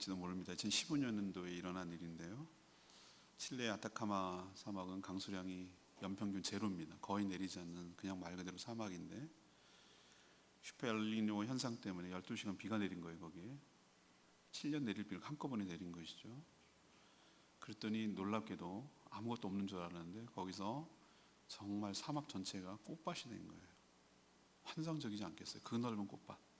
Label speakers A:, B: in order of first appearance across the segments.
A: 기억나실지도 모릅니다. 2015년도에 일어난 일인데요. 칠레 아타카마 사막은 강수량이 연평균 제로입니다. 거의 내리지 않는 그냥 말 그대로 사막인데 슈퍼엘니뇨 현상 때문에 12시간 비가 내린 거예요. 거기에 7년 내릴 비를 한꺼번에 내린 것이죠. 그랬더니 놀랍게도 아무것도 없는 줄 알았는데 거기서 정말 사막 전체가 꽃밭이 된 거예요. 환상적이지 않겠어요? 그 넓은 꽃밭.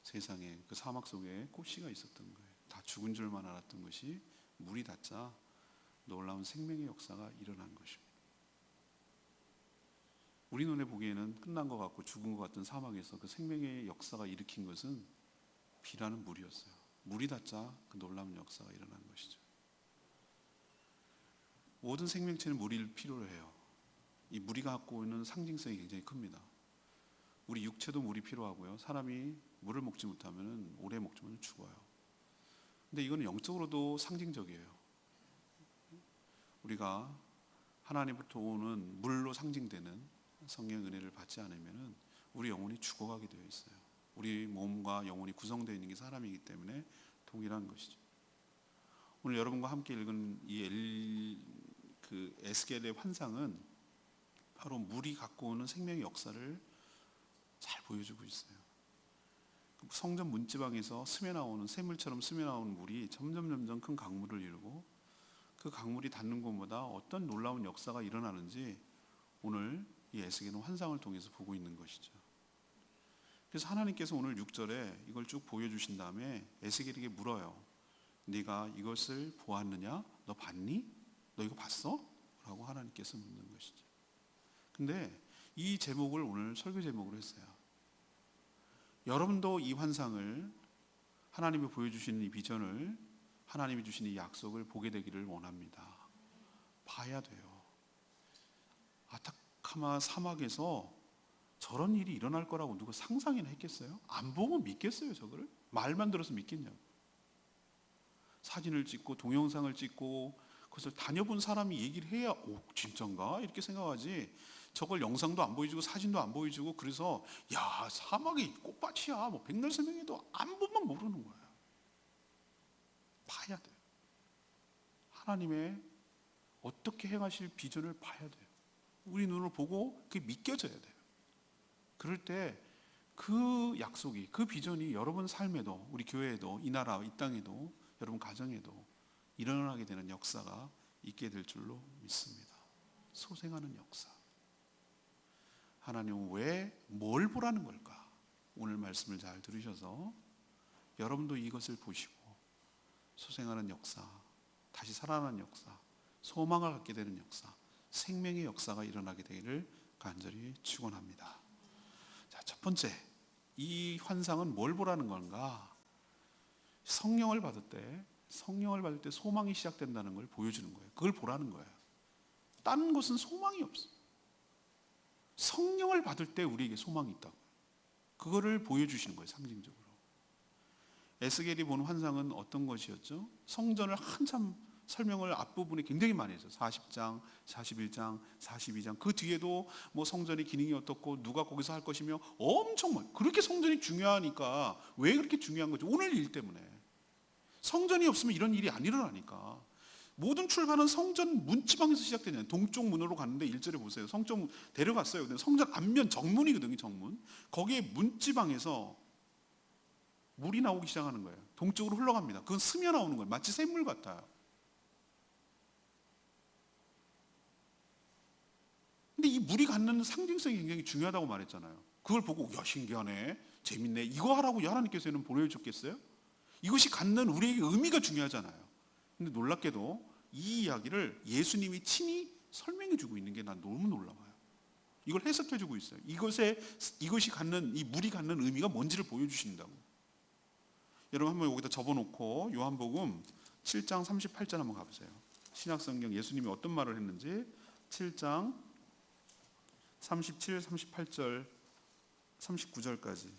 A: 세상에 그 사막 속에 꽃씨가 있었던 거예요. 다 죽은 줄만 알았던 것이 물이 닿자 놀라운 생명의 역사가 일어난 것입니다. 우리 눈에 보기에는 끝난 것 같고 죽은 것 같은 사막에서 그 생명의 역사가 일으킨 것은 비라는 물이었어요. 물이 닿자 그 놀라운 역사가 일어난 것이죠. 모든 생명체는 물을 필요로 해요. 이 물이 갖고 있는 상징성이 굉장히 큽니다. 우리 육체도 물이 필요하고요. 사람이 물을 먹지 못하면 오래 먹지 못하면 죽어요. 근데 이거는 영적으로도 상징적이에요. 우리가 하나님부터 오는 물로 상징되는 성령의 은혜를 받지 않으면 우리 영혼이 죽어가게 되어 있어요. 우리 몸과 영혼이 구성되어 있는 게 사람이기 때문에 동일한 것이죠. 오늘 여러분과 함께 읽은 이 에스겔의 환상은 바로 물이 갖고 오는 생명의 역사를 잘 보여주고 있어요. 성전 문지방에서 스며나오는 샘물처럼 스며나오는 물이 점점 큰 강물을 이루고 그 강물이 닿는 곳마다 어떤 놀라운 역사가 일어나는지 오늘 이 에스겔은 환상을 통해서 보고 있는 것이죠. 그래서 하나님께서 오늘 6절에 이걸 쭉 보여주신 다음에 에스겔에게 물어요. 네가 이것을 보았느냐? 너 봤니? 너 이거 봤어? 라고 하나님께서 묻는 것이죠. 근데 이 제목을 오늘 설교 제목으로 했어요. 여러분도 이 환상을, 하나님이 보여주시는 이 비전을, 하나님이 주신 이 약속을 보게 되기를 원합니다. 봐야 돼요. 아타카마 사막에서 저런 일이 일어날 거라고 누가 상상이나 했겠어요? 안 보면 믿겠어요, 저거를? 말만 들어서 믿겠냐고. 사진을 찍고 동영상을 찍고 그것을 다녀본 사람이 얘기를 해야 오, 진짠가? 이렇게 생각하지. 저걸 영상도 안 보여주고 사진도 안 보여주고 그래서 야, 사막이 꽃밭이야. 뭐 백날 설명해도 안 보면 모르는 거예요. 봐야 돼요. 하나님의 어떻게 행하실 비전을 봐야 돼요. 우리 눈으로 보고 그게 믿겨져야 돼요. 그럴 때 그 약속이, 그 비전이 여러분 삶에도, 우리 교회에도, 이 나라, 이 땅에도, 여러분 가정에도 일어나게 되는 역사가 있게 될 줄로 믿습니다. 소생하는 역사. 하나님은 왜 뭘 보라는 걸까? 오늘 말씀을 잘 들으셔서 여러분도 이것을 보시고 소생하는 역사, 다시 살아나는 역사, 소망을 갖게 되는 역사, 생명의 역사가 일어나게 되기를 간절히 축원합니다. 자, 첫 번째, 이 환상은 뭘 보라는 건가? 성령을 받을 때 소망이 시작된다는 걸 보여주는 거예요. 그걸 보라는 거예요. 다른 것은 소망이 없어. 성령을 받을 때 우리에게 소망이 있다고. 그거를 보여주시는 거예요, 상징적으로. 에스겔이 본 환상은 어떤 것이었죠? 성전을 한참 설명을 앞부분에 굉장히 많이 했어요. 40장, 41장, 42장. 그 뒤에도 뭐 성전의 기능이 어떻고 누가 거기서 할 것이며 엄청 많아요. 그렇게 성전이 중요하니까 왜 그렇게 중요한 거죠? 오늘 일 때문에. 성전이 없으면 이런 일이 안 일어나니까. 모든 출발은 성전 문지방에서 시작되잖아요. 동쪽 문으로 갔는데 1절에 보세요. 성전 데려갔어요. 근데 성전 앞면 정문이거든요. 정문. 거기에 문지방에서 물이 나오기 시작하는 거예요. 동쪽으로 흘러갑니다. 그건 스며 나오는 거예요. 마치 샘물 같아요. 근데 이 물이 갖는 상징성이 굉장히 중요하다고 말했잖아요. 그걸 보고 야 신기하네, 재밌네, 이거 하라고 하나님께서는 보내줬겠어요? 이것이 갖는 우리에게 의미가 중요하잖아요. 근데 놀랍게도 이 이야기를 예수님이 친히 설명해 주고 있는 게 난 너무 놀라워요. 이걸 해석해 주고 있어요. 이것이 갖는, 이 물이 갖는 의미가 뭔지를 보여주신다고. 여러분 한번 여기다 접어놓고 요한복음 7장 38절 한번 가보세요. 신약성경 예수님이 어떤 말을 했는지 7장 37, 38절, 39절까지.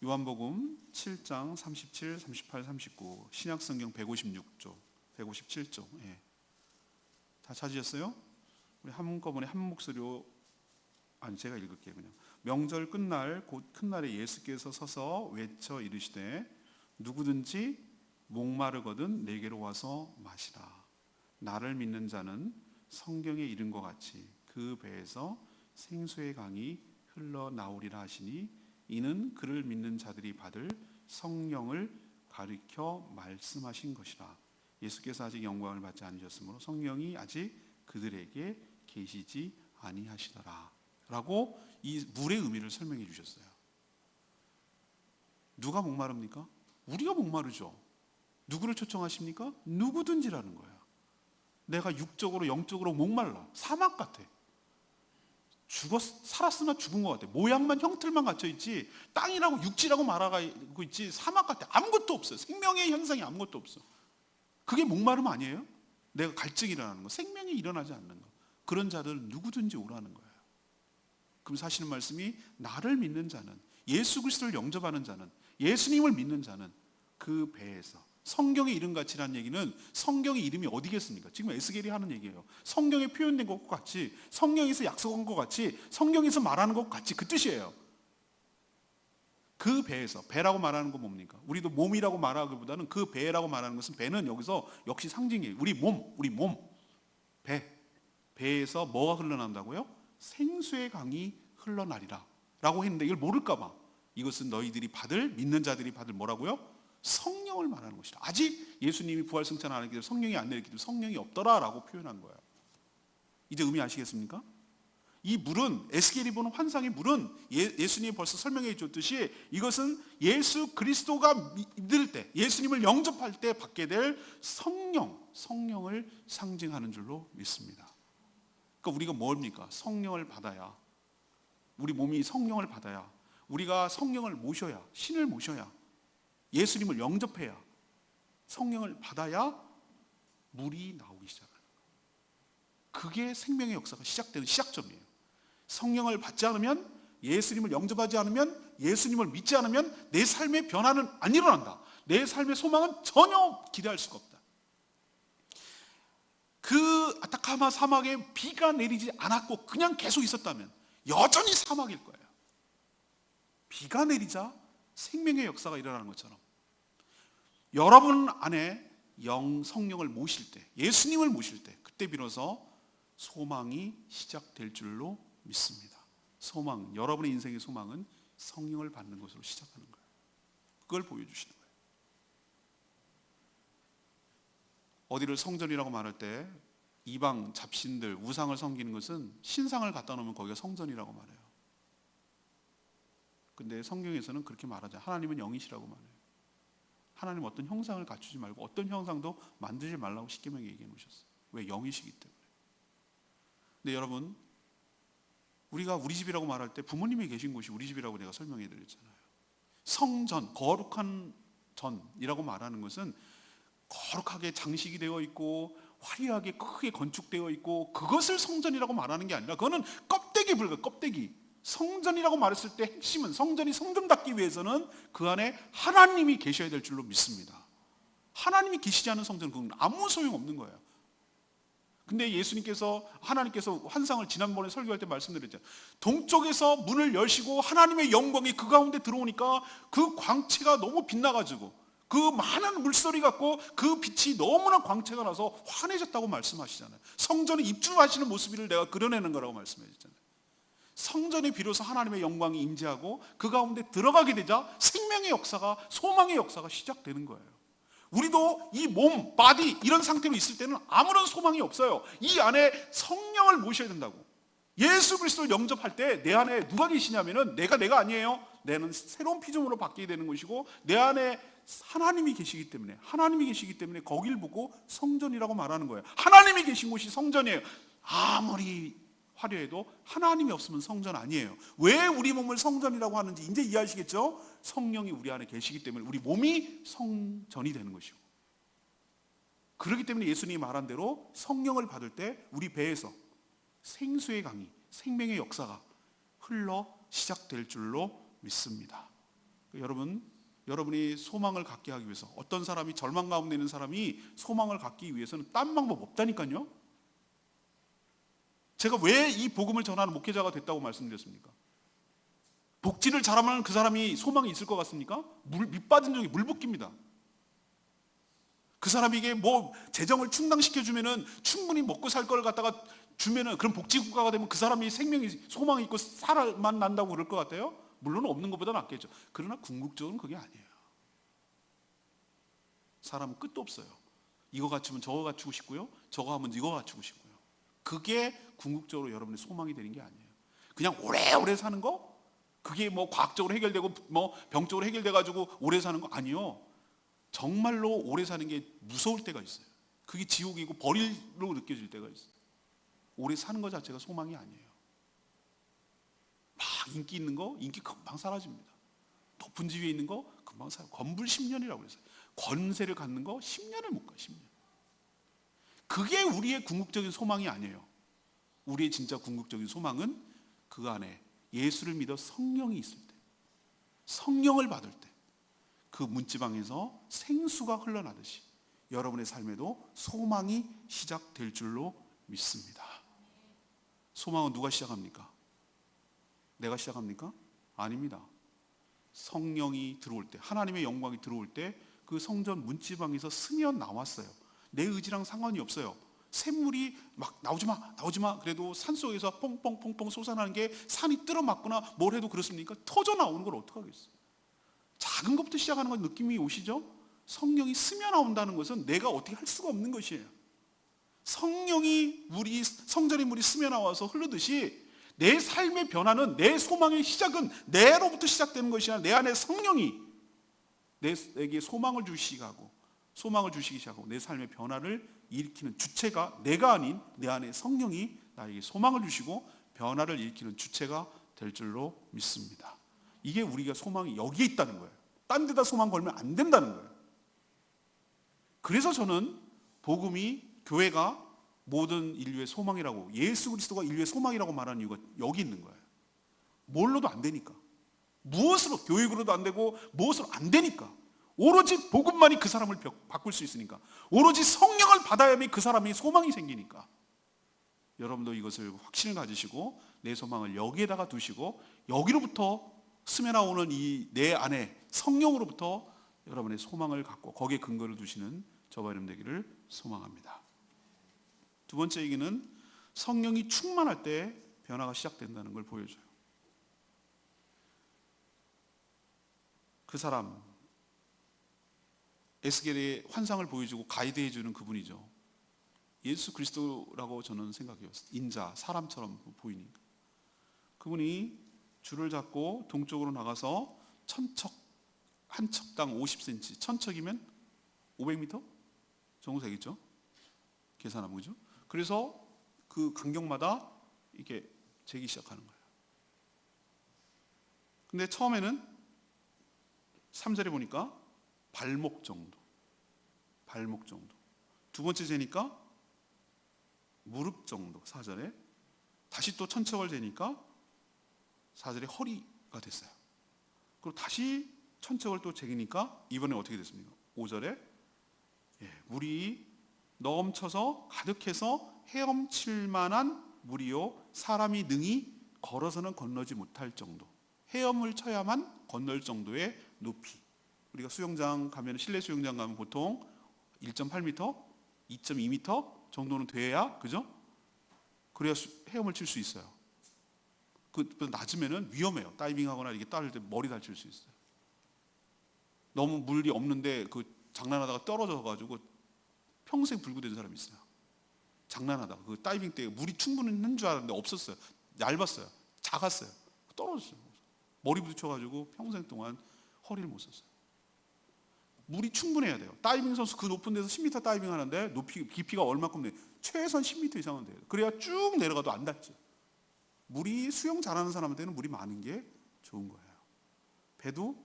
A: 요한복음 7장 37, 38, 39. 신약성경 156조, 157조. 예. 다 찾으셨어요? 우리 한꺼번에 한 목소리로 아니 제가 읽을게요. 그냥 명절 끝날 곧 큰 날에 예수께서 서서 외쳐 이르시되 누구든지 목마르거든 내게로 와서 마시라. 나를 믿는 자는 성경에 이른 것 같이 그 배에서 생수의 강이 흘러나오리라 하시니 이는 그를 믿는 자들이 받을 성령을 가리켜 말씀하신 것이라. 예수께서 아직 영광을 받지 않으셨으므로 성령이 아직 그들에게 계시지 아니하시더라 라고 이 물의 의미를 설명해 주셨어요. 누가 목마릅니까? 우리가 목마르죠. 누구를 초청하십니까? 누구든지라는 거예요. 내가 육적으로 영적으로 목말라. 사막 같아. 살았으나 죽은 것 같아. 모양만 형틀만 갖춰 있지 땅이라고 육지라고 말하고 있지 사막 같아. 아무것도 없어요. 생명의 현상이 아무것도 없어. 그게 목마름 아니에요? 내가 갈증이 일어나는 거, 생명이 일어나지 않는 거. 그런 자들 누구든지 오라는 거예요. 그럼 사시는 말씀이 나를 믿는 자는, 예수 그리스도를 영접하는 자는, 예수님을 믿는 자는 그 배에서, 성경의 이름같이라는 얘기는 성경의 이름이 어디겠습니까? 지금 에스겔이 하는 얘기예요. 성경에 표현된 것과 같이, 성경에서 약속한 것 같이, 성경에서 말하는 것 같이 그 뜻이에요. 그 배에서, 배라고 말하는 건 뭡니까? 우리도 몸이라고 말하기보다는 그 배라고 말하는 것은, 배는 여기서 역시 상징이에요. 우리 몸, 배에서 뭐가 흘러난다고요? 생수의 강이 흘러나리라 라고 했는데 이걸 모를까 봐 이것은 너희들이 받을, 믿는 자들이 받을 뭐라고요? 성령을 말하는 것이다. 아직 예수님이 부활승천 안 했기 때문에 성령이 안 내렸기 때문에 성령이 없더라 라고 표현한 거예요. 이제 의미 아시겠습니까? 이 물은, 에스겔이 보는 환상의 물은 예수님이 벌써 설명해 줬듯이 이것은 예수 그리스도가 믿을 때, 예수님을 영접할 때 받게 될 성령을 상징하는 줄로 믿습니다. 그러니까 우리가 뭡니까? 성령을 받아야, 우리 몸이 성령을 받아야, 우리가 성령을 모셔야, 신을 모셔야, 예수님을 영접해야, 성령을 받아야 물이 나오기 시작하는 거예요. 그게 생명의 역사가 시작되는 시작점이에요. 성령을 받지 않으면, 예수님을 영접하지 않으면, 예수님을 믿지 않으면 내 삶의 변화는 안 일어난다. 내 삶의 소망은 전혀 기대할 수가 없다. 그 아타카마 사막에 비가 내리지 않았고 그냥 계속 있었다면 여전히 사막일 거예요. 비가 내리자 생명의 역사가 일어나는 것처럼 여러분 안에 성령을 모실 때, 예수님을 모실 때, 그때 비로소 소망이 시작될 줄로 믿습니다. 소망, 여러분의 인생의 소망은 성령을 받는 것으로 시작하는 거예요. 그걸 보여주시는 거예요. 어디를 성전이라고 말할 때 이방 잡신들, 우상을 섬기는 것은 신상을 갖다 놓으면 거기가 성전이라고 말해요. 근데 성경에서는 그렇게 말하지 않아요. 하나님은 영이시라고 말해요. 하나님 어떤 형상을 갖추지 말고 어떤 형상도 만들지 말라고 십계명에 얘기해 놓으셨어요. 왜? 영이시기 때문에. 근데 여러분, 우리가 우리 집이라고 말할 때 부모님이 계신 곳이 우리 집이라고 내가 설명해 드렸잖아요. 성전, 거룩한 전이라고 말하는 것은 거룩하게 장식이 되어 있고 화려하게 크게 건축되어 있고 그것을 성전이라고 말하는 게 아니라 그거는 껍데기 불과 껍데기. 성전이라고 말했을 때 핵심은, 성전이 성전답기 위해서는 그 안에 하나님이 계셔야 될 줄로 믿습니다. 하나님이 계시지 않은 성전은 그건 아무 소용없는 거예요. 근데 하나님께서 환상을 지난번에 설교할 때 말씀드렸잖아요. 동쪽에서 문을 여시고 하나님의 영광이 그 가운데 들어오니까 그 광채가 너무 빛나가지고 그 많은 물소리 같고 그 빛이 너무나 광채가 나서 환해졌다고 말씀하시잖아요. 성전에 입주하시는 모습을 내가 그려내는 거라고 말씀하셨잖아요. 성전에 비로소 하나님의 영광이 임재하고 그 가운데 들어가게 되자 생명의 역사가, 소망의 역사가 시작되는 거예요. 우리도 이 몸, 바디 이런 상태로 있을 때는 아무런 소망이 없어요. 이 안에 성령을 모셔야 된다고. 예수 그리스도를 영접할 때 내 안에 누가 계시냐면은 내가 아니에요. 내는 새로운 피조물로 바뀌게 되는 것이고 내 안에 하나님이 계시기 때문에 거길 보고 성전이라고 말하는 거예요. 하나님이 계신 곳이 성전이에요. 아무리 화려해도 하나님이 없으면 성전 아니에요. 왜 우리 몸을 성전이라고 하는지 이제 이해하시겠죠? 성령이 우리 안에 계시기 때문에 우리 몸이 성전이 되는 것이고, 그렇기 때문에 예수님이 말한 대로 성령을 받을 때 우리 배에서 생수의 강이, 생명의 역사가 흘러 시작될 줄로 믿습니다. 여러분이 소망을 갖게 하기 위해서, 어떤 사람이 절망 가운데 있는 사람이 소망을 갖기 위해서는 딴 방법 없다니까요. 제가 왜 이 복음을 전하는 목회자가 됐다고 말씀드렸습니까? 복지를 잘하면 그 사람이 소망이 있을 것 같습니까? 밑빠진 종이 물붓기입니다. 그 사람에게 뭐 재정을 충당시켜주면은 충분히 먹고 살 걸 갖다가 주면은 그런 복지국가가 되면 그 사람이 생명이 소망이 있고 살만 난다고 그럴 것 같아요? 물론 없는 것보다 낫겠죠. 그러나 궁극적으로는 그게 아니에요. 사람은 끝도 없어요. 이거 갖추면 저거 갖추고 싶고요. 저거 하면 이거 갖추고 싶고요. 그게 궁극적으로 여러분의 소망이 되는 게 아니에요. 그냥 오래오래 사는 거? 그게 뭐 과학적으로 해결되고 뭐 병적으로 해결돼가지고 오래 사는 거 아니요. 정말로 오래 사는 게 무서울 때가 있어요. 그게 지옥이고 벌이로 느껴질 때가 있어요. 오래 사는 것 자체가 소망이 아니에요. 막 인기 있는 거, 인기 금방 사라집니다. 높은 지위에 있는 거 금방 사라져요. 건불 10년이라고 그랬어요. 권세를 갖는 거 10년을 못 가요. 10년. 그게 우리의 궁극적인 소망이 아니에요. 우리의 진짜 궁극적인 소망은 그 안에 예수를 믿어 성령이 있을 때, 성령을 받을 때, 그 문지방에서 생수가 흘러나듯이 여러분의 삶에도 소망이 시작될 줄로 믿습니다. 소망은 누가 시작합니까? 내가 시작합니까? 아닙니다. 성령이 들어올 때, 하나님의 영광이 들어올 때 그 성전 문지방에서 스며 나왔어요. 내 의지랑 상관이 없어요. 샘물이 막 나오지 마. 그래도 산속에서 뽕뽕뽕뽕 솟아나는 게 산이 뜯어맞거나 뭘 해도 그렇습니까? 터져 나오는 걸 어떡하겠어요? 작은 것부터 시작하는 건 느낌이 오시죠? 성령이 스며 나온다는 것은 내가 어떻게 할 수가 없는 것이에요. 성령이 성전의 물이 스며 나와서 흐르듯이 내 삶의 변화는, 내 소망의 시작은 내로부터 시작되는 것이 아니라 내 안에 성령이 내게 소망을 주시기 시작하고 내 삶의 변화를 일으키는 주체가 내가 아닌 내 안에 성령이 나에게 소망을 주시고 변화를 일으키는 주체가 될 줄로 믿습니다. 이게 우리가 소망이 여기에 있다는 거예요. 딴 데다 소망 걸면 안 된다는 거예요. 그래서 저는 복음이, 교회가 모든 인류의 소망이라고, 예수 그리스도가 인류의 소망이라고 말하는 이유가 여기 있는 거예요. 뭘로도 안 되니까. 무엇으로, 교육으로도 안 되고 무엇으로 안 되니까. 오로지 복음만이 그 사람을 바꿀 수 있으니까. 오로지 성령을 받아야만 그 사람이 소망이 생기니까. 여러분도 이것을 확신을 가지시고 내 소망을 여기에다가 두시고 여기로부터 스며 나오는 이 내 안에 성령으로부터 여러분의 소망을 갖고 거기에 근거를 두시는 저와 여러분 되기를 소망합니다. 두 번째 얘기는 성령이 충만할 때 변화가 시작된다는 걸 보여줘요. 그 사람, 에스겔의 환상을 보여주고 가이드해주는 그분이죠. 예수 그리스도라고 저는 생각해요. 인자, 사람처럼 보이니까. 그분이 줄을 잡고 동쪽으로 나가서 한 척당 50cm, 천척이면 500m 정도 되겠죠? 계산하면, 그죠? 그래서 그 간격마다 이렇게 재기 시작하는 거예요. 근데 처음에는 3절에 보니까 발목 정도. 두 번째 재니까 무릎 정도, 4절에. 다시 또 천척을 재니까 4절에 허리가 됐어요. 그리고 다시 천척을 또 재니까 이번에 어떻게 됐습니까? 5절에 물이 넘쳐서 가득해서 헤엄칠 만한 물이요 사람이 능히 걸어서는 건너지 못할 정도, 헤엄을 쳐야만 건널 정도의 높이. 우리가 수영장 가면, 실내 수영장 가면 보통 1.8m, 2.2m 정도는 돼야, 그죠? 그래야 헤엄을 칠 수 있어요. 그 낮으면은 위험해요. 다이빙하거나 이렇게 따를 때 머리 다칠 수 있어요. 너무 물이 없는데 그 장난하다가 떨어져가지고 평생 불구된 사람이 있어요. 장난하다가 그 다이빙 때 물이 충분한 줄 알았는데 없었어요. 얇았어요. 작았어요. 떨어졌어요. 머리 부딪혀가지고 평생 동안 허리를 못 썼어요. 물이 충분해야 돼요. 다이빙 선수 그 높은 데서 10m 다이빙 하는데 깊이가 얼마큼 돼요? 최소한 10m 이상은 돼요. 그래야 쭉 내려가도 안 닿죠. 물이, 수영 잘하는 사람한테는 물이 많은 게 좋은 거예요. 배도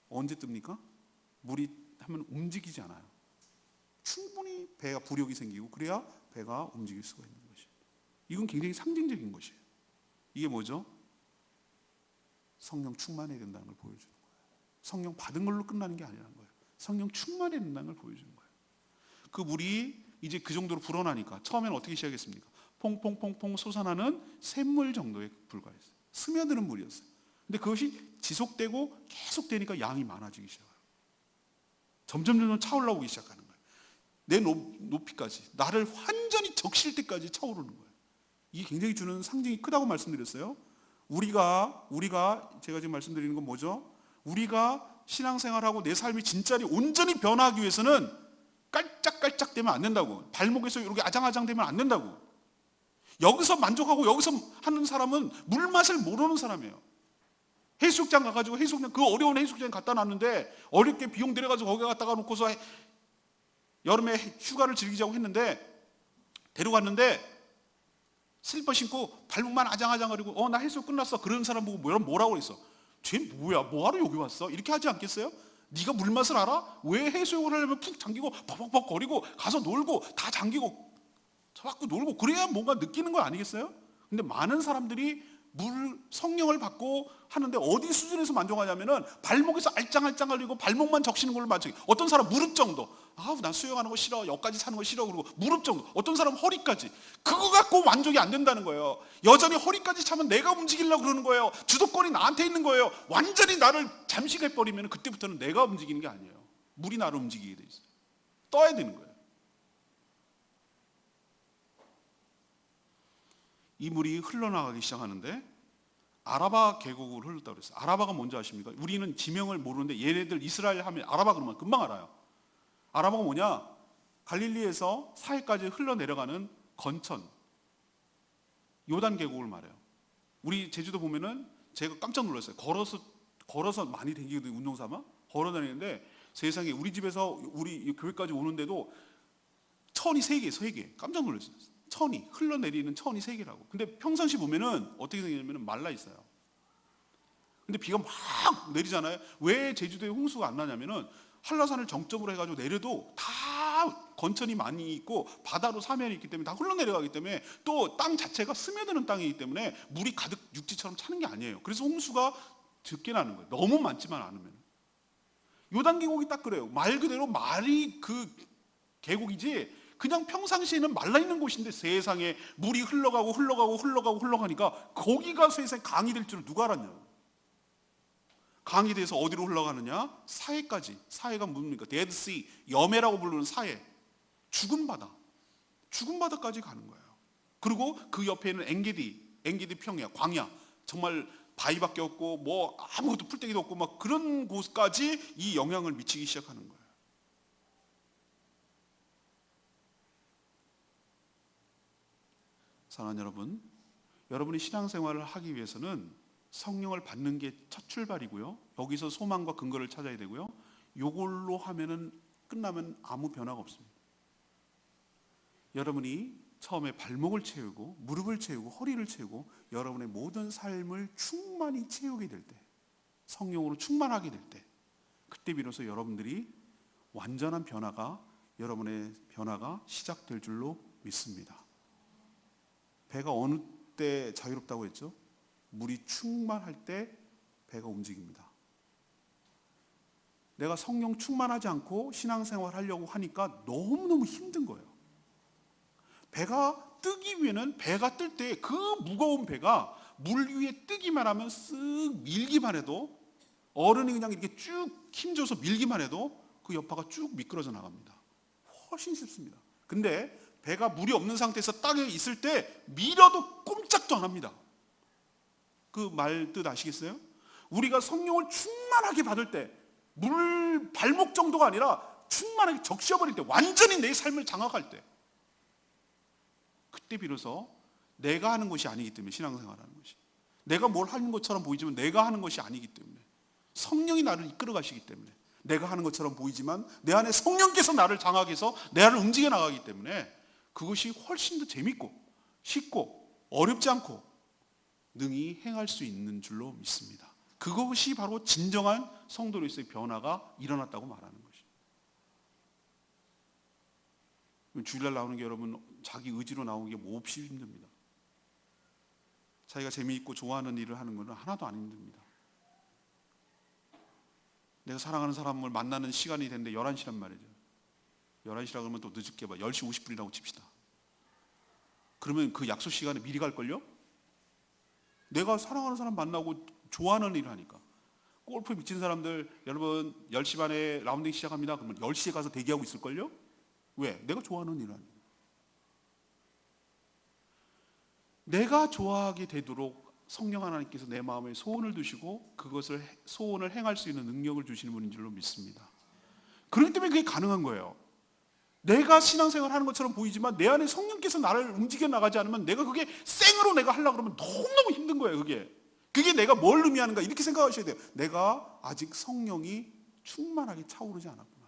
A: 언제 뜹니까? 물이 하면 움직이지 않아요. 충분히 배가 부력이 생기고 그래야 배가 움직일 수가 있는 것이에요. 이건 굉장히 상징적인 것이에요. 이게 뭐죠? 성령 충만해야 된다는 걸 보여주는 거예요. 성령 받은 걸로 끝나는 게 아니라는 거예요. 성령 충만해야 된다는 걸 보여주는 거예요. 그 물이 이제 그 정도로 불어나니까 처음에는 어떻게 시작했습니까? 퐁퐁퐁퐁 솟아나는 샘물 정도에 불과했어요. 스며드는 물이었어요. 근데 그것이 지속되고 계속되니까 양이 많아지기 시작해요. 점점 차올라오기 시작하는 거예요. 내 높이까지, 나를 완전히 적실 때까지 차오르는 거예요. 이게 굉장히 주는 상징이 크다고 말씀드렸어요. 우리가 제가 지금 말씀드리는 건 뭐죠? 우리가 신앙생활하고 내 삶이 진짜로 온전히 변화하기 위해서는 깔짝깔짝 되면 안 된다고. 발목에서 이렇게 아장아장 되면 안 된다고. 여기서 만족하고 여기서 하는 사람은 물맛을 모르는 사람이에요. 해수욕장 가가지고 그 어려운 해수욕장 갖다 놨는데 어렵게 비용 들여가지고 거기 갖다가 놓고서 여름에 휴가를 즐기자고 했는데 데려갔는데 슬리퍼 신고 발목만 아장아장거리고 나 해수욕 끝났어. 그런 사람 보고 뭐라고 그랬어? 쟤 뭐야? 뭐하러 여기 왔어? 이렇게 하지 않겠어요? 네가 물맛을 알아? 왜 해수욕을 하려면 푹 잠기고 벅벅벅 거리고 가서 놀고 다 잠기고 자꾸 놀고 그래야 뭔가 느끼는 거 아니겠어요? 근데 많은 사람들이 성령을 받고 하는데 어디 수준에서 만족하냐면은 발목에서 알짱알짱 걸리고 발목만 적시는 걸로 만족해. 어떤 사람 무릎 정도. 난 수영하는 거 싫어. 여기까지 차는 거 싫어. 그러고 무릎 정도. 어떤 사람 허리까지. 그거 갖고 만족이 안 된다는 거예요. 여전히 허리까지 차면 내가 움직이려고 그러는 거예요. 주도권이 나한테 있는 거예요. 완전히 나를 잠식해버리면 그때부터는 내가 움직이는 게 아니에요. 물이 나를 움직이게 돼 있어요. 떠야 되는 거예요. 이 물이 흘러나가기 시작하는데 아라바 계곡으로 흘렀다고 그랬어요. 아라바가 뭔지 아십니까? 우리는 지명을 모르는데 얘네들 이스라엘 하면 아라바 그러면 금방 알아요. 아라바가 뭐냐? 갈릴리에서 사해까지 흘러내려가는 건천, 요단 계곡을 말해요. 우리 제주도 보면은 제가 깜짝 놀랐어요. 걸어서 많이 다니거든요. 운동 삼아 걸어 다니는데 세상에 우리 집에서 우리 교회까지 오는데도 천이 3개 깜짝 놀랐어요. 천이 흘러내리는 천이 3개라고. 근데 평상시 보면은 어떻게 생기냐면 말라 있어요. 근데 비가 막 내리잖아요. 왜 제주도에 홍수가 안 나냐면은 한라산을 정점으로 해가지고 내려도 다 건천이 많이 있고 바다로 사면이 있기 때문에 다 흘러내려가기 때문에 또 땅 자체가 스며드는 땅이기 때문에 물이 가득 육지처럼 차는 게 아니에요. 그래서 홍수가 적게 나는 거예요. 너무 많지만 않으면. 요단 계곡이 딱 그래요. 말 그대로 말이 그 계곡이지 그냥 평상시에는 말라있는 곳인데 세상에 물이 흘러가니까 거기가 세상에 강이 될 줄을 누가 알았냐고. 강이 돼서 어디로 흘러가느냐? 사해까지. 사해가 뭡니까? 데드시, 염해라고 부르는 사해. 죽은 바다까지 가는 거예요. 그리고 그 옆에는 엔게디 평야, 광야. 정말 바위밖에 없고 뭐 아무것도 풀떼기도 없고 막 그런 곳까지 이 영향을 미치기 시작하는 거예요. 사랑하는 여러분, 여러분이 신앙생활을 하기 위해서는 성령을 받는 게 첫 출발이고요. 여기서 소망과 근거를 찾아야 되고요. 요걸로 하면은 끝나면 아무 변화가 없습니다. 여러분이 처음에 발목을 채우고 무릎을 채우고 허리를 채우고 여러분의 모든 삶을 충만히 채우게 될 때, 성령으로 충만하게 될 때, 그때 비로소 여러분들이 완전한 여러분의 변화가 시작될 줄로 믿습니다. 배가 어느 때 자유롭다고 했죠? 물이 충만할 때 배가 움직입니다. 내가 성령 충만하지 않고 신앙생활 하려고 하니까 너무너무 힘든 거예요. 배가 뜨기 위해는 배가 뜰 때 그 무거운 배가 물 위에 뜨기만 하면 쓱 밀기만 해도 어른이 그냥 이렇게 쭉 힘줘서 밀기만 해도 그 여파가 쭉 미끄러져 나갑니다. 훨씬 쉽습니다. 근데 배가 물이 없는 상태에서 땅에 있을 때 밀어도 꼼짝도 안 합니다. 그 말 뜻 아시겠어요? 우리가 성령을 충만하게 받을 때 물 발목 정도가 아니라 충만하게 적셔버릴 때 완전히 내 삶을 장악할 때 그때 비로소 내가 하는 것이 아니기 때문에 신앙생활하는 것이 내가 뭘 하는 것처럼 보이지만 내가 하는 것이 아니기 때문에 성령이 나를 이끌어 가시기 때문에 내가 하는 것처럼 보이지만 내 안에 성령께서 나를 장악해서 내 안을 움직여 나가기 때문에 그것이 훨씬 더 재밌고 쉽고 어렵지 않고 능히 행할 수 있는 줄로 믿습니다. 그것이 바로 진정한 성도로서의 변화가 일어났다고 말하는 것이죠. 주일날 나오는 게 여러분 자기 의지로 나오는 게 몹시 힘듭니다. 자기가 재미있고 좋아하는 일을 하는 것은 하나도 안 힘듭니다. 내가 사랑하는 사람을 만나는 시간이 됐는데 11시란 말이죠. 11시라 그러면 또 늦게 봐. 10시 50분이라고 칩시다. 그러면 그 약속 시간에 미리 갈걸요? 내가 사랑하는 사람 만나고 좋아하는 일을 하니까. 골프 미친 사람들, 여러분 10시 반에 라운딩 시작합니다. 그러면 10시에 가서 대기하고 있을걸요? 왜? 내가 좋아하는 일을 하니까. 내가 좋아하게 되도록 성령 하나님께서 내 마음에 소원을 두시고 그것을 소원을 행할 수 있는 능력을 주시는 분인 줄로 믿습니다. 그렇기 때문에 그게 가능한 거예요. 내가 신앙생활 하는 것처럼 보이지만 내 안에 성령께서 나를 움직여 나가지 않으면 내가 그게 생으로 내가 하려고 그러면 너무너무 힘든 거예요. 그게 내가 뭘 의미하는가 이렇게 생각하셔야 돼요. 내가 아직 성령이 충만하게 차오르지 않았구나.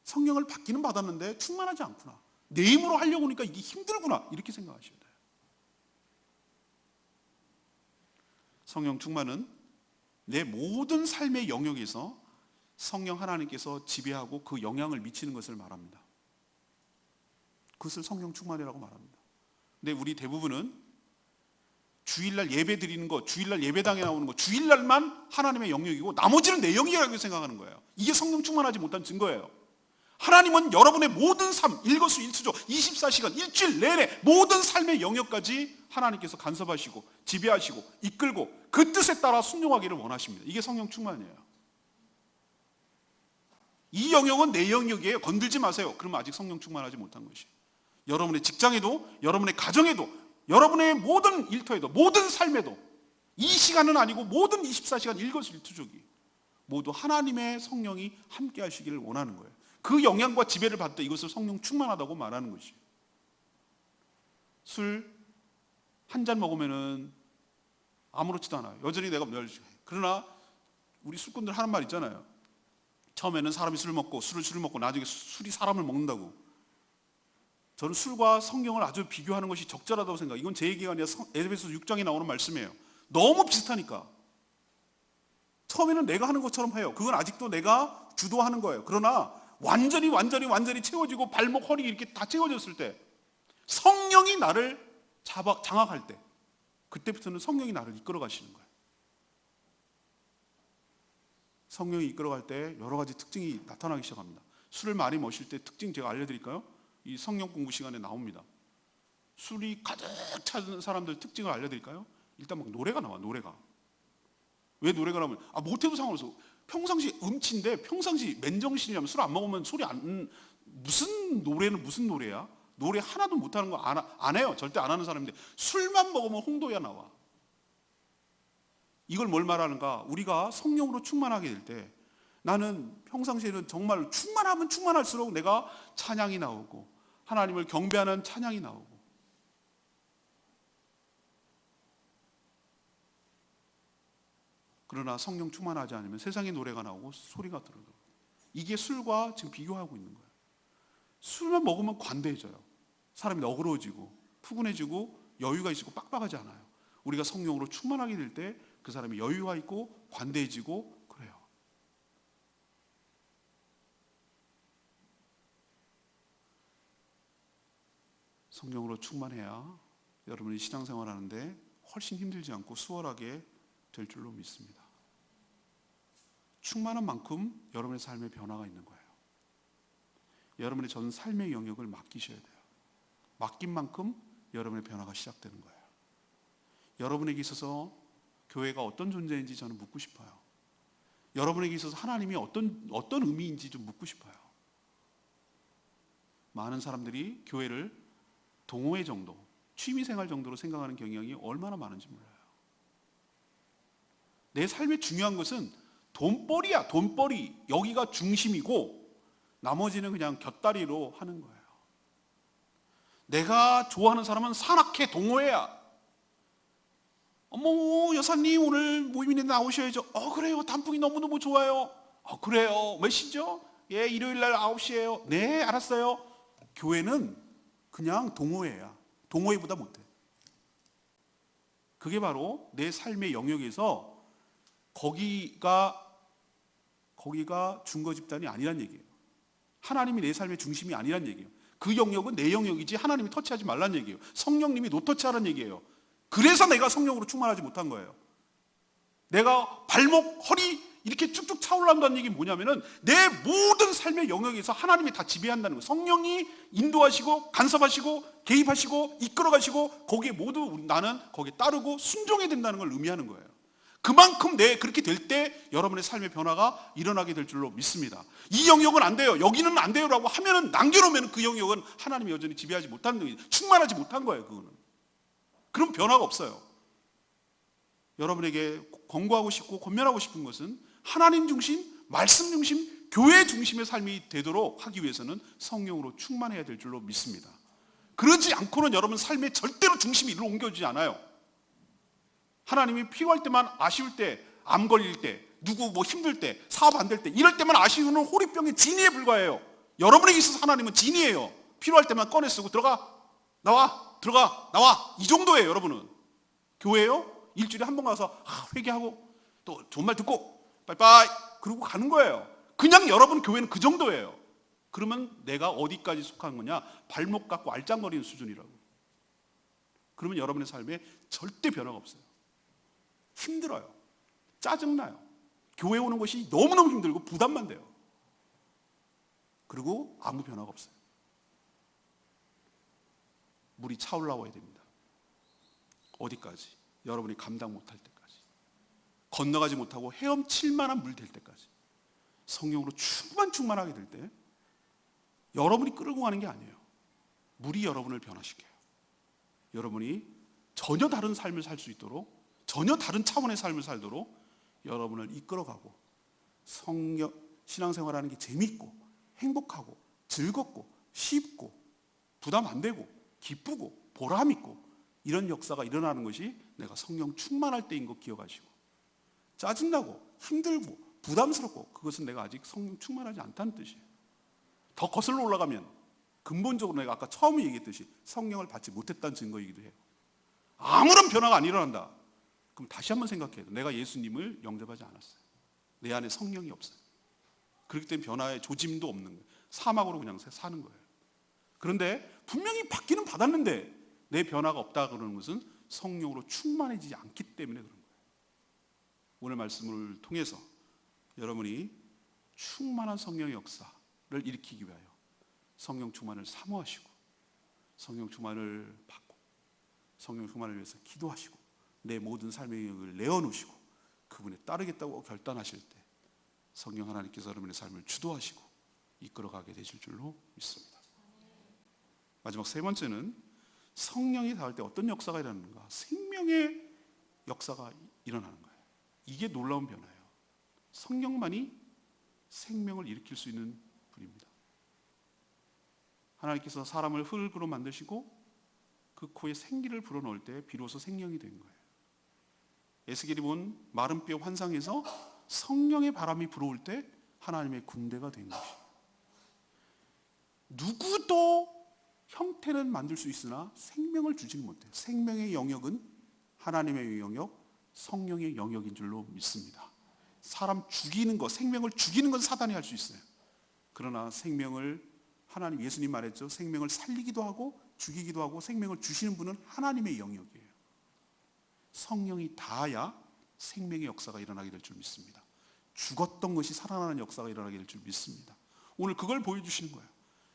A: 성령을 받기는 받았는데 충만하지 않구나. 내 힘으로 하려고 하니까 이게 힘들구나 이렇게 생각하셔야 돼요. 성령 충만은 내 모든 삶의 영역에서 성령 하나님께서 지배하고 그 영향을 미치는 것을 말합니다. 그것을 성령 충만이라고 말합니다. 근데 우리 대부분은 주일날 예배 드리는 거, 주일날 예배당에 나오는 거, 주일날만 하나님의 영역이고 나머지는 내 영역이라고 생각하는 거예요. 이게 성령 충만하지 못한 증거예요. 하나님은 여러분의 모든 삶, 일거수일투족, 24시간, 일주일 내내 모든 삶의 영역까지 하나님께서 간섭하시고 지배하시고 이끌고 그 뜻에 따라 순종하기를 원하십니다. 이게 성령 충만이에요. 이 영역은 내 영역이에요. 건들지 마세요. 그러면 아직 성령 충만하지 못한 것이에요. 여러분의 직장에도, 여러분의 가정에도, 여러분의 모든 일터에도, 모든 삶에도 이 시간은 아니고 모든 24시간 일거수일투족이 모두 하나님의 성령이 함께 하시기를 원하는 거예요. 그 영향과 지배를 받을 때 이것을 성령 충만하다고 말하는 것이에요. 술 한 잔 먹으면은 아무렇지도 않아요. 여전히 내가 그러나 우리 술꾼들 하는 말 있잖아요. 처음에는 사람이 술을 먹고 나중에 술이 사람을 먹는다고. 저는 술과 성경을 아주 비교하는 것이 적절하다고 생각해요. 이건 제 얘기가 아니라 에베소서 6장에 나오는 말씀이에요. 너무 비슷하니까. 처음에는 내가 하는 것처럼 해요. 그건 아직도 내가 주도하는 거예요. 그러나 완전히 채워지고 발목, 허리 이렇게 다 채워졌을 때 성령이 나를 장악할 때 그때부터는 성령이 나를 이끌어 가시는 거예요. 성령이 이끌어갈 때 여러 가지 특징이 나타나기 시작합니다. 술을 많이 마실 때 특징 제가 알려드릴까요? 이 성령 공부 시간에 나옵니다. 술이 가득 찬 사람들 특징을 알려드릴까요? 일단 막 노래가 나와. 왜 노래가 나오면 못해도 상관없어. 평상시 음치인데 평상시 맨정신이라면 술 안 먹으면 소리 무슨 노래야? 노래 하나도 못하는 거 안 해요. 절대 안 하는 사람인데 술만 먹으면 홍도야 나와. 이걸 뭘 말하는가? 우리가 성령으로 충만하게 될 때 나는 평상시에는 정말 충만하면 충만할수록 내가 찬양이 나오고 하나님을 경배하는 찬양이 나오고 그러나 성령 충만하지 않으면 세상의 노래가 나오고 소리가 들어요. 이게 술과 지금 비교하고 있는 거예요. 술만 먹으면 관대해져요. 사람이 너그러워지고 푸근해지고 여유가 있고 빡빡하지 않아요. 우리가 성령으로 충만하게 될 때 그 사람이 여유가 있고 관대해지고 그래요. 성령으로 충만해야 여러분이 신앙생활 하는데 훨씬 힘들지 않고 수월하게 될 줄로 믿습니다. 충만한 만큼 여러분의 삶에 변화가 있는 거예요. 여러분의 전 삶의 영역을 맡기셔야 돼요. 맡긴 만큼 여러분의 변화가 시작되는 거예요. 여러분에게 있어서 교회가 어떤 존재인지 저는 묻고 싶어요. 여러분에게 있어서 하나님이 어떤 의미인지 좀 묻고 싶어요. 많은 사람들이 교회를 동호회 정도, 취미생활 정도로 생각하는 경향이 얼마나 많은지 몰라요. 내 삶에 중요한 것은 돈벌이야. 돈벌이. 여기가 중심이고 나머지는 그냥 곁다리로 하는 거예요. 내가 좋아하는 사람은 산악회 동호회야. 어머 여사님 오늘 모임인데 나오셔야죠. 그래요. 단풍이 너무너무 좋아요. 그래요. 몇 시죠? 예, 일요일날 9시예요. 네, 알았어요. 교회는 그냥 동호회야. 동호회보다 못해. 그게 바로 내 삶의 영역에서 거기가 중거 집단이 아니란 얘기예요. 하나님이 내 삶의 중심이 아니란 얘기예요. 그 영역은 내 영역이지 하나님이 터치하지 말란 얘기예요. 성령님이 노터치하란 얘기예요. 그래서 내가 성령으로 충만하지 못한 거예요. 내가 발목, 허리 이렇게 쭉쭉 차올란다는 얘기 뭐냐면은 내 모든 삶의 영역에서 하나님이 다 지배한다는 거예요. 성령이 인도하시고 간섭하시고 개입하시고 이끌어가시고 거기에 모두 나는 거기에 따르고 순종해야 된다는 걸 의미하는 거예요. 그만큼 그렇게 될 때 여러분의 삶의 변화가 일어나게 될 줄로 믿습니다. 이 영역은 안 돼요, 여기는 안 돼요라고 하면은 남겨놓으면 그 영역은 하나님이 여전히 지배하지 못하는 거예요. 충만하지 못한 거예요. 그거는. 그럼 변화가 없어요. 여러분에게 권고하고 싶고 권면하고 싶은 것은 하나님 중심, 말씀 중심, 교회 중심의 삶이 되도록 하기 위해서는 성령으로 충만해야 될 줄로 믿습니다. 그러지 않고는 여러분 삶의 절대로 중심이 이리로 옮겨지지 않아요. 하나님이 필요할 때만, 아쉬울 때, 암 걸릴 때, 누구 힘들 때, 사업 안 될 때, 이럴 때만 아쉬우는 호리병의 진이에 불과해요. 여러분에게 있어서 하나님은 진이에요. 필요할 때만 꺼내 쓰고 들어가 나와 들어가 나와, 이 정도예요. 여러분은 교회예요? 일주일에 한 번 가서 회개하고 또 좋은 말 듣고 빠이빠이 그러고 가는 거예요. 그냥 여러분 교회는 그 정도예요. 그러면 내가 어디까지 속한 거냐? 발목 갖고 알짱거리는 수준이라고. 그러면 여러분의 삶에 절대 변화가 없어요. 힘들어요. 짜증나요. 교회 오는 것이 너무너무 힘들고 부담만 돼요. 그리고 아무 변화가 없어요. 물이 차올라와야 됩니다. 어디까지? 여러분이 감당 못할 때까지, 건너가지 못하고 헤엄칠 만한 물 될 때까지, 성령으로 충만하게 될 때 여러분이 끌고 가는 게 아니에요. 물이 여러분을 변화시켜요. 여러분이 전혀 다른 삶을 살 수 있도록, 전혀 다른 차원의 삶을 살도록 여러분을 이끌어가고, 신앙생활하는 게 재밌고 행복하고 즐겁고 쉽고 부담 안 되고 기쁘고 보람 있고 이런 역사가 일어나는 것이 내가 성령 충만할 때인 거 기억하시고, 짜증나고 힘들고 부담스럽고 그것은 내가 아직 성령 충만하지 않다는 뜻이에요. 더 거슬러 올라가면 근본적으로 내가 아까 처음에 얘기했듯이 성령을 받지 못했다는 증거이기도 해요. 아무런 변화가 안 일어난다. 그럼 다시 한번 생각해야 돼요. 내가 예수님을 영접하지 않았어요. 내 안에 성령이 없어요. 그렇기 때문에 변화의 조짐도 없는 거예요. 사막으로 그냥 사는 거예요. 그런데 분명히 받기는 받았는데 내 변화가 없다 그러는 것은 성령으로 충만해지지 않기 때문에 그런 거예요. 오늘 말씀을 통해서 여러분이 충만한 성령의 역사를 일으키기 위하여 성령 충만을 사모하시고, 성령 충만을 받고, 성령 충만을 위해서 기도하시고, 내 모든 삶의 영역을 내어놓으시고 그분에 따르겠다고 결단하실 때 성령 하나님께서 여러분의 삶을 주도하시고 이끌어가게 되실 줄로 믿습니다. 마지막 세 번째는 성령이 닿을 때 어떤 역사가 일어나는가? 생명의 역사가 일어나는 거예요. 이게 놀라운 변화예요. 성령만이 생명을 일으킬 수 있는 분입니다. 하나님께서 사람을 흙으로 만드시고 그 코에 생기를 불어넣을 때 비로소 생명이 된 거예요. 에스겔이 본 마른 뼈 환상에서 성령의 바람이 불어올 때 하나님의 군대가 된 것이에요. 누구도 형태는 만들 수 있으나 생명을 주지는 못해요. 생명의 영역은 하나님의 영역, 성령의 영역인 줄로 믿습니다. 사람 죽이는 것, 생명을 죽이는 건 사단이 할 수 있어요. 그러나 생명을, 하나님, 예수님 말했죠. 생명을 살리기도 하고 죽이기도 하고 생명을 주시는 분은 하나님의 영역이에요. 성령이 닿아야 생명의 역사가 일어나게 될 줄 믿습니다. 죽었던 것이 살아나는 역사가 일어나게 될 줄 믿습니다. 오늘 그걸 보여주시는 거예요.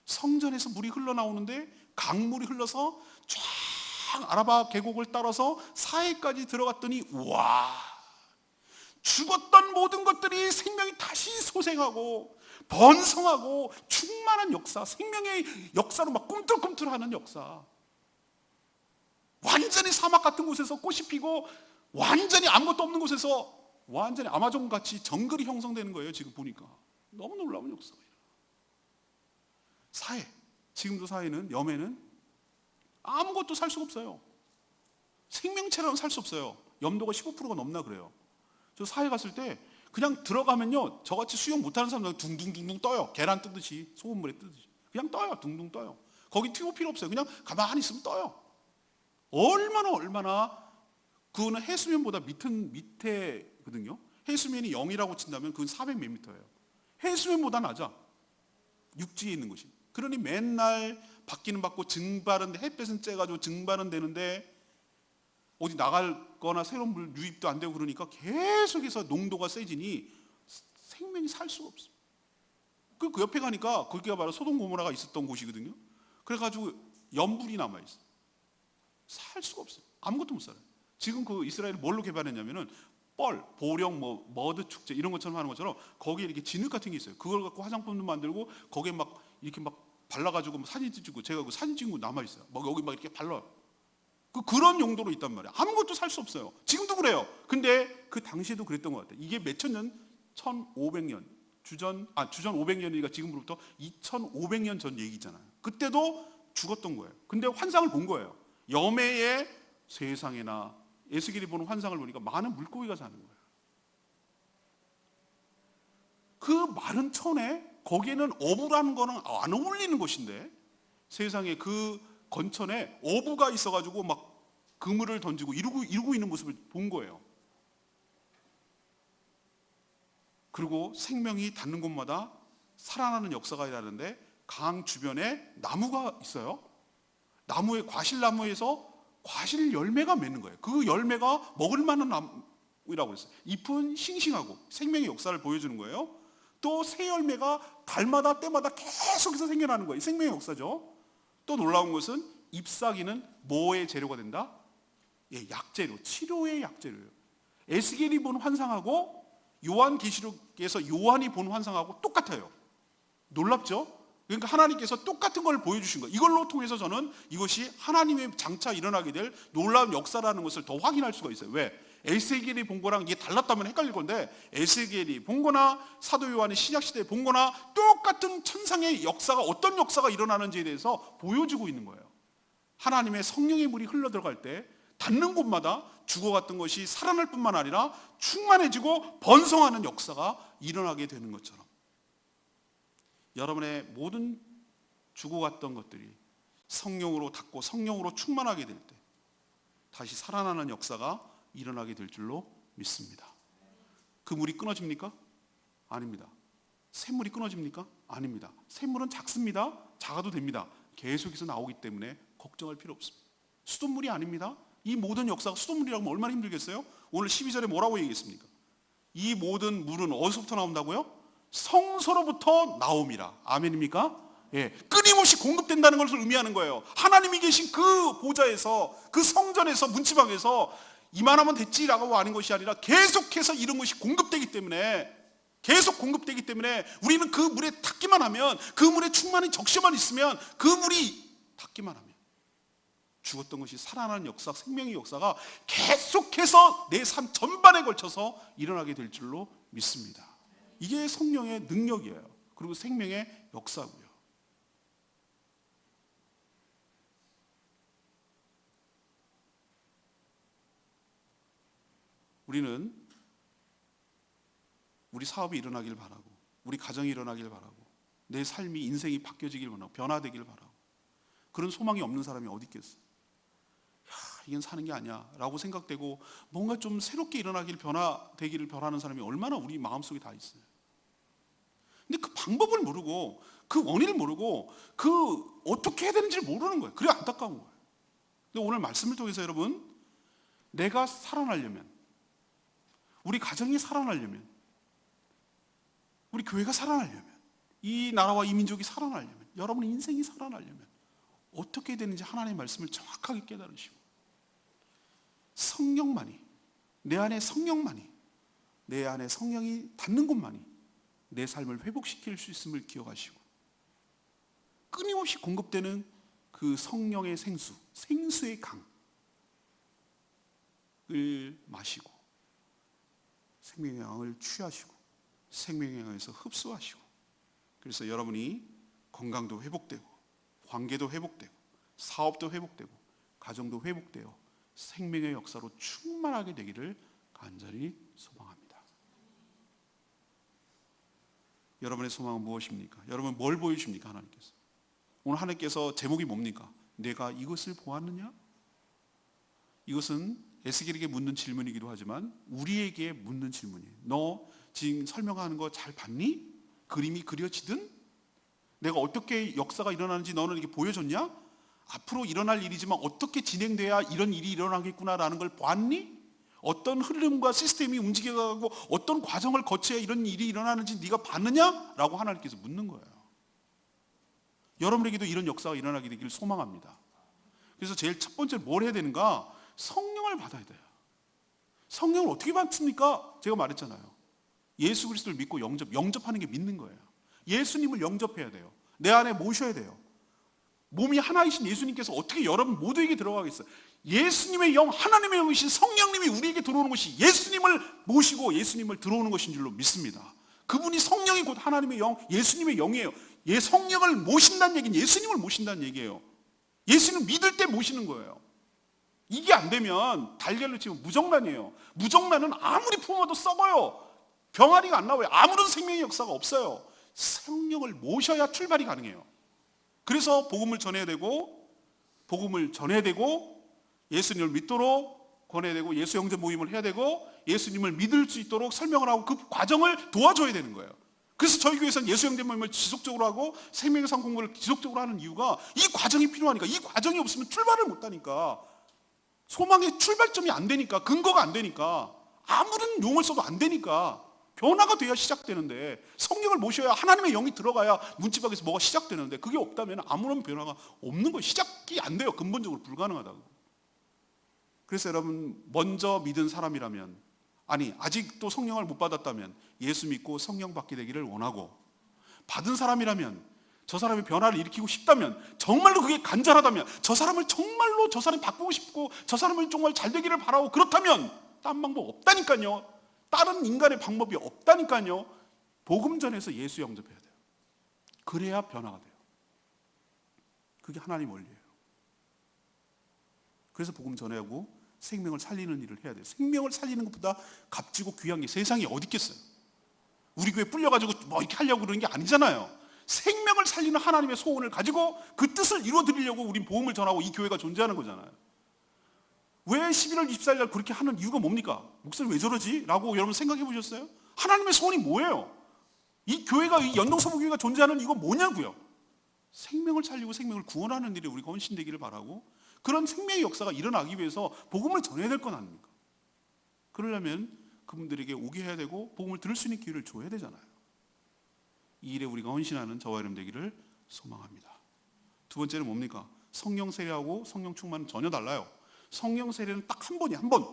A: 성전에서 물이 흘러나오는데 강물이 흘러서 쫙 아라바 계곡을 따라서 사해까지 들어갔더니 우와, 죽었던 모든 것들이 생명이 다시 소생하고 번성하고 충만한 역사, 생명의 역사로 막 꿈틀꿈틀하는 역사. 완전히 사막 같은 곳에서 꽃이 피고 완전히 아무것도 없는 곳에서 완전히 아마존같이 정글이 형성되는 거예요. 지금 보니까 너무 놀라운 역사예요. 사해, 지금도 사해는, 염해는 아무것도 살 수가 없어요. 생명체로는 살 수 없어요. 염도가 15%가 넘나 그래요. 저 사해 갔을 때 그냥 들어가면요, 저같이 수영 못하는 사람들은 둥둥둥둥 떠요. 계란 뜨듯이, 소금물에 뜨듯이 그냥 떠요. 둥둥 떠요. 거기 튀고 필요 없어요. 그냥 가만히 있으면 떠요. 얼마나 그거는 해수면보다 밑에거든요. 해수면이 0이라고 친다면 그건 400 몇 미터예요. 해수면보다 낮아, 육지에 있는 것이. 그러니 맨날 받기는 받고 증발은, 햇볕은 쬐가지고 증발은 되는데 어디 나갈 거나 새로운 물 유입도 안 되고 그러니까 계속해서 농도가 세지니 생명이 살 수가 없어. 그 옆에 가니까 거기가 바로 소돔 고모라가 있었던 곳이거든요. 그래가지고 연불이 남아있어. 살 수가 없어. 아무것도 못 살아요. 지금 그 이스라엘이 뭘로 개발했냐면은 보령, 머드 축제 이런 것처럼 하는 것처럼 거기에 이렇게 진흙 같은 게 있어요. 그걸 갖고 화장품도 만들고 거기에 막 이렇게 막 발라가지고 사진 찍고, 제가 그 사진 찍은 거 남아있어요. 막 여기 막 이렇게 발라요. 그런 용도로 있단 말이에요. 아무것도 살 수 없어요. 지금도 그래요. 근데 그 당시에도 그랬던 것 같아요. 이게 몇천 년, 1500년, 주전 500년이니까 지금으로부터 2500년 전 얘기잖아요. 그때도 죽었던 거예요. 근데 환상을 본 거예요. 여매의 세상에나 에스겔이 보는 환상을 보니까 많은 물고기가 사는 거예요. 그 마른 천에 거기에는 어부라는 거는 안 어울리는 것인데 세상에 그 건천에 어부가 있어가지고 막 그물을 던지고 이루고 있는 모습을 본 거예요. 그리고 생명이 닿는 곳마다 살아나는 역사가 일어나는데 강 주변에 나무가 있어요. 나무에 과실나무에서 과실 열매가 맺는 거예요. 그 열매가 먹을 만한 나무라고 했어요. 잎은 싱싱하고 생명의 역사를 보여주는 거예요. 또 새 열매가 달마다 때마다 계속해서 생겨나는 거예요. 생명의 역사죠. 또 놀라운 것은 잎사귀는 뭐의 재료가 된다? 약재료, 치료의 약재료예요. 에스겔이 본 환상하고 요한계시록에서 요한이 본 환상하고 똑같아요. 놀랍죠? 그러니까 하나님께서 똑같은 걸 보여주신 거예요. 이걸로 통해서 저는 이것이 하나님의 장차 일어나게 될 놀라운 역사라는 것을 더 확인할 수가 있어요. 왜? 에스겔이 본 거랑 이게 달랐다면 헷갈릴 건데 에스겔이 본 거나 사도 요한이 신약시대에 본 거나 똑같은 천상의 역사가 어떤 역사가 일어나는지에 대해서 보여주고 있는 거예요. 하나님의 성령의 물이 흘러들어갈 때 닿는 곳마다 죽어갔던 것이 살아날 뿐만 아니라 충만해지고 번성하는 역사가 일어나게 되는 것처럼 여러분의 모든 죽어갔던 것들이 성령으로 닿고 성령으로 충만하게 될 때 다시 살아나는 역사가 일어나게 될 줄로 믿습니다. 그 물이 끊어집니까? 아닙니다. 샘물이 끊어집니까? 아닙니다. 샘물은 작습니다. 작아도 됩니다. 계속해서 나오기 때문에 걱정할 필요 없습니다. 수돗물이 아닙니다. 이 모든 역사가 수돗물이라고 하면 얼마나 힘들겠어요? 오늘 12절에 뭐라고 얘기했습니까? 이 모든 물은 어디서부터 나온다고요? 성소로부터 나옴이라. 아멘입니까? 예, 끊임없이 공급된다는 것을 의미하는 거예요. 하나님이 계신 그 보좌에서, 그 성전에서, 문지방에서 이만하면 됐지라고 하는 것이 아니라 계속해서 이런 것이 공급되기 때문에, 계속 공급되기 때문에 우리는 그 물에 닿기만 하면, 그 물에 충만히 적시만 있으면, 그 물이 닿기만 하면 죽었던 것이 살아나는 역사, 생명의 역사가 계속해서 내 삶 전반에 걸쳐서 일어나게 될 줄로 믿습니다. 이게 성령의 능력이에요. 그리고 생명의 역사고요. 우리는 우리 사업이 일어나길 바라고, 우리 가정이 일어나길 바라고, 내 삶이, 인생이 바뀌어지길 바라고, 변화되길 바라고, 그런 소망이 없는 사람이 어디 있겠어요? 이건 사는 게 아니야 라고 생각되고 뭔가 좀 새롭게 일어나기를, 변화되기를 바라는 사람이 얼마나 우리 마음속에 다 있어요. 근데 그 방법을 모르고, 그 원인을 모르고, 그 어떻게 해야 되는지를 모르는 거예요. 그게 안타까운 거예요. 근데 오늘 말씀을 통해서 여러분, 내가 살아나려면, 우리 가정이 살아나려면, 우리 교회가 살아나려면, 이 나라와 이 민족이 살아나려면, 여러분 인생이 살아나려면 어떻게 해야 되는지 하나님의 말씀을 정확하게 깨달으시고, 성령만이, 내 안에 성령만이, 내 안에 성령이 닿는 곳만이 내 삶을 회복시킬 수 있음을 기억하시고, 끊임없이 공급되는 그 성령의 생수, 생수의 강을 마시고 생명의 양을 취하시고 생명의 양에서 흡수하시고, 그래서 여러분이 건강도 회복되고 관계도 회복되고 사업도 회복되고 가정도 회복되어 생명의 역사로 충만하게 되기를 간절히 소망합니다. 여러분의 소망은 무엇입니까? 여러분 뭘 보여주십니까? 하나님께서 오늘 하나님께서 제목이 뭡니까? 내가 이것을 보았느냐? 이것은 에스겔에게 묻는 질문이기도 하지만 우리에게 묻는 질문이에요. 너 지금 설명하는 거 잘 봤니? 그림이 그려지든? 내가 어떻게 역사가 일어나는지 너는 이렇게 보여줬냐? 앞으로 일어날 일이지만 어떻게 진행돼야 이런 일이 일어나겠구나라는 걸 봤니? 어떤 흐름과 시스템이 움직여가고 어떤 과정을 거쳐야 이런 일이 일어나는지 네가 봤느냐? 라고 하나님께서 묻는 거예요. 여러분에게도 이런 역사가 일어나게 되기를 소망합니다. 그래서 제일 첫 번째로 뭘 해야 되는가? 성령을 받아야 돼요. 성령을 어떻게 받습니까? 제가 말했잖아요. 예수 그리스도를 믿고 영접하는 게 믿는 거예요. 예수님을 영접해야 돼요. 내 안에 모셔야 돼요. 몸이 하나이신 예수님께서 어떻게 여러분 모두에게 들어가겠어요? 예수님의 영, 하나님의 영이신 성령님이 우리에게 들어오는 것이 예수님을 모시고 예수님을 들어오는 것인 줄로 믿습니다. 그분이 성령이 곧 하나님의 영, 예수님의 영이에요. 성령을 모신다는 얘기는 예수님을 모신다는 얘기예요. 예수님을 믿을 때 모시는 거예요. 이게 안 되면 달걀로 치면 무정란이에요. 무정란은 아무리 품어도 썩어요. 병아리가 안 나와요. 아무런 생명의 역사가 없어요. 성령을 모셔야 출발이 가능해요. 그래서 복음을 전해야 되고 예수님을 믿도록 권해야 되고 예수 영접 모임을 해야 되고 예수님을 믿을 수 있도록 설명을 하고 그 과정을 도와줘야 되는 거예요. 그래서 저희 교회에서는 예수 영접 모임을 지속적으로 하고 생명의 상 공부를 지속적으로 하는 이유가 이 과정이 필요하니까. 이 과정이 없으면 출발을 못 하니까. 소망의 출발점이 안 되니까, 근거가 안 되니까, 아무런 용을 써도 안 되니까. 변화가 돼야 시작되는데, 성령을 모셔야 하나님의 영이 들어가야 문지박에서 뭐가 시작되는데, 그게 없다면 아무런 변화가 없는 거예요. 시작이 안 돼요. 근본적으로 불가능하다고. 그래서 여러분, 먼저 믿은 사람이라면, 아직도 성령을 못 받았다면 예수 믿고 성령 받게 되기를 원하고, 받은 사람이라면 저 사람의 변화를 일으키고 싶다면, 정말로 그게 간절하다면, 저 사람을 정말로 저 사람이 바꾸고 싶고 저 사람을 정말 잘 되기를 바라고, 그렇다면 딴 방법 없다니까요. 다른 인간의 방법이 없다니까요. 복음 전해서 예수 영접해야 돼요. 그래야 변화가 돼요. 그게 하나님 원리예요. 그래서 복음 전하고 생명을 살리는 일을 해야 돼요. 생명을 살리는 것보다 값지고 귀한 게 세상에 어디 있겠어요. 우리 교회 불려가지고 뭐 이렇게 하려고 그러는 게 아니잖아요. 생명을 살리는 하나님의 소원을 가지고 그 뜻을 이루어드리려고 우린 복음을 전하고 이 교회가 존재하는 거잖아요. 왜 11월 24일 날 그렇게 하는 이유가 뭡니까? 목사님 왜 저러지? 라고 여러분 생각해 보셨어요? 하나님의 소원이 뭐예요? 이 교회가, 이 연동서부교회가 존재하는 이거 뭐냐고요? 생명을 살리고 생명을 구원하는 일에 우리가 헌신되기를 바라고, 그런 생명의 역사가 일어나기 위해서 복음을 전해야 될 건 아닙니까? 그러려면 그분들에게 오게 해야 되고 복음을 들을 수 있는 기회를 줘야 되잖아요. 이 일에 우리가 헌신하는 저와 여러분 되기를 소망합니다. 두 번째는 뭡니까? 성령 세례하고 성령 충만은 전혀 달라요. 성령 세례는 딱 한 번이에요. 한 번.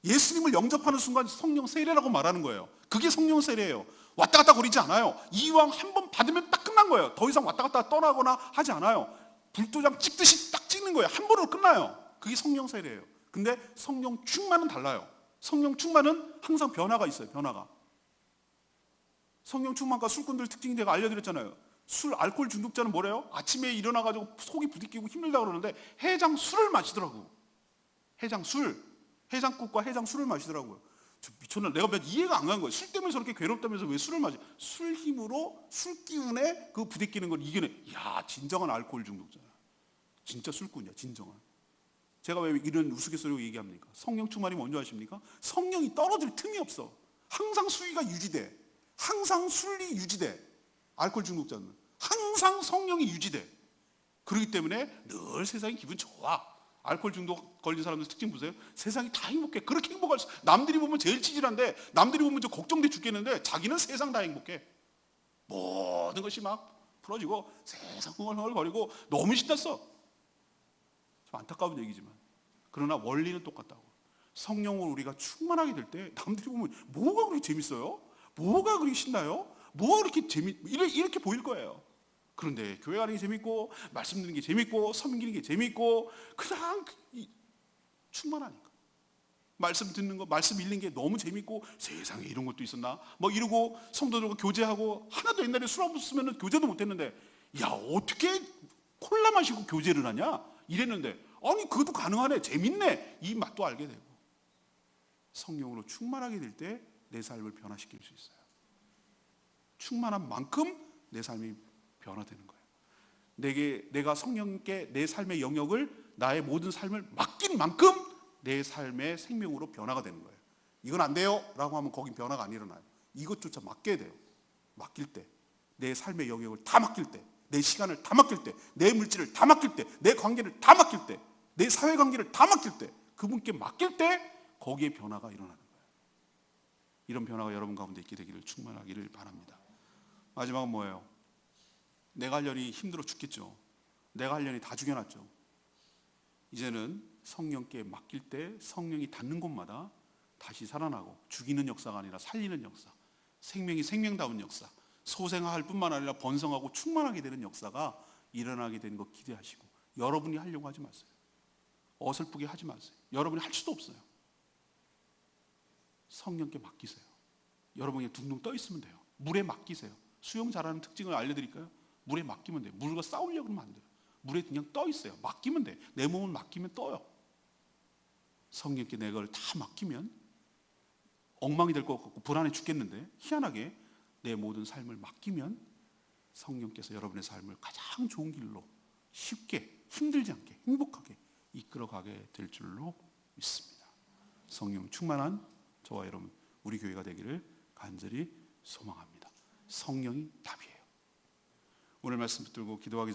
A: 예수님을 영접하는 순간 성령 세례라고 말하는 거예요. 그게 성령 세례예요. 왔다 갔다 거리지 않아요. 이왕 한 번 받으면 딱 끝난 거예요. 더 이상 왔다 갔다 떠나거나 하지 않아요. 불도장 찍듯이 딱 찍는 거예요. 한 번으로 끝나요. 그게 성령 세례예요. 근데 성령 충만은 달라요. 성령 충만은 항상 변화가 있어요. 변화가. 성령 충만과 술꾼들 특징이 제가 알려드렸잖아요. 알코올 중독자는 뭐래요? 아침에 일어나가지고 속이 부딪히고 힘들다 그러는데 해장술을 마시더라고. 해장국과 해장술을 마시더라고요. 저 미쳤나? 내가 이해가 안 가는 거예요. 술 때문에 저렇게 괴롭다면서 왜 술을 마셔? 술 힘으로, 술 기운에 그 부딪히는 걸 이겨내. 이야, 진정한 알코올 중독자야. 진짜 술꾼이야, 진정한. 제가 왜 이런 우스갯소리로 얘기합니까? 성령 충만이 뭔지 아십니까? 성령이 떨어질 틈이 없어. 항상 수위가 유지돼. 항상 술이 유지돼. 알코올 중독자는 항상 성령이 유지돼. 그렇기 때문에 늘 세상이 기분 좋아. 알코올 중독 걸린 사람들 특징 보세요. 세상이 다 행복해. 그렇게 행복할 수. 남들이 보면 제일 찌질한데, 남들이 보면 저 걱정돼 죽겠는데 자기는 세상 다 행복해. 모든 것이 막 풀어지고 세상 흥얼흥얼거리고 너무 신났어. 좀 안타까운 얘기지만, 그러나 원리는 똑같다고. 성령으로 우리가 충만하게 될 때 남들이 보면 뭐가 그렇게 재밌어요? 뭐가 그렇게 신나요? 뭐가 그렇게 이렇게 보일 거예요. 그런데 교회 가는 게 재밌고, 말씀 듣는 게 재밌고, 섬기는 게 재밌고, 그냥 충만하니까. 말씀 듣는 거, 말씀 읽는 게 너무 재밌고, 세상에 이런 것도 있었나? 뭐 이러고 성도들과 교제하고, 하나도 옛날에 술 안 먹었으면 교제도 못했는데, 야, 어떻게 콜라 마시고 교제를 하냐? 이랬는데, 아니 그것도 가능하네, 재밌네, 이 맛도 알게 되고. 성령으로 충만하게 될 때 내 삶을 변화시킬 수 있어요. 충만한 만큼 내 삶이 변화되는 거예요. 내가 성령께 내 삶의 영역을, 나의 모든 삶을 맡긴 만큼 내 삶의 생명으로 변화가 되는 거예요. 이건 안 돼요 라고 하면 거긴 변화가 안 일어나요. 이것조차 맡겨야 돼요. 맡길 때, 내 삶의 영역을 다 맡길 때, 내 시간을 다 맡길 때, 내 물질을 다 맡길 때, 내 관계를 다 맡길 때, 내 사회관계를 다 맡길 때, 그분께 맡길 때 거기에 변화가 일어나는 거예요. 이런 변화가 여러분 가운데 있게 되기를 충만하기를 바랍니다. 마지막은 뭐예요? 내가 하려니 힘들어 죽겠죠. 내가 하려니 다 죽여놨죠. 이제는 성령께 맡길 때 성령이 닿는 곳마다 다시 살아나고, 죽이는 역사가 아니라 살리는 역사, 생명이 생명다운 역사, 소생할 뿐만 아니라 번성하고 충만하게 되는 역사가 일어나게 되는 거 기대하시고, 여러분이 하려고 하지 마세요. 어설프게 하지 마세요. 여러분이 할 수도 없어요. 성령께 맡기세요. 여러분이 둥둥 떠 있으면 돼요. 물에 맡기세요. 수영 잘하는 특징을 알려드릴까요? 물에 맡기면 돼요. 물과 싸우려고 하면 안 돼요. 물에 그냥 떠 있어요. 맡기면 돼. 내 몸을 맡기면 떠요. 성령께 내 걸 다 맡기면 엉망이 될 것 같고 불안해 죽겠는데, 희한하게 내 모든 삶을 맡기면 성령께서 여러분의 삶을 가장 좋은 길로 쉽게, 힘들지 않게, 행복하게 이끌어가게 될 줄로 믿습니다. 성령 충만한 저와 여러분, 우리 교회가 되기를 간절히 소망합니다. 성령이 답이에요. 오늘 말씀 붙들고 기도하기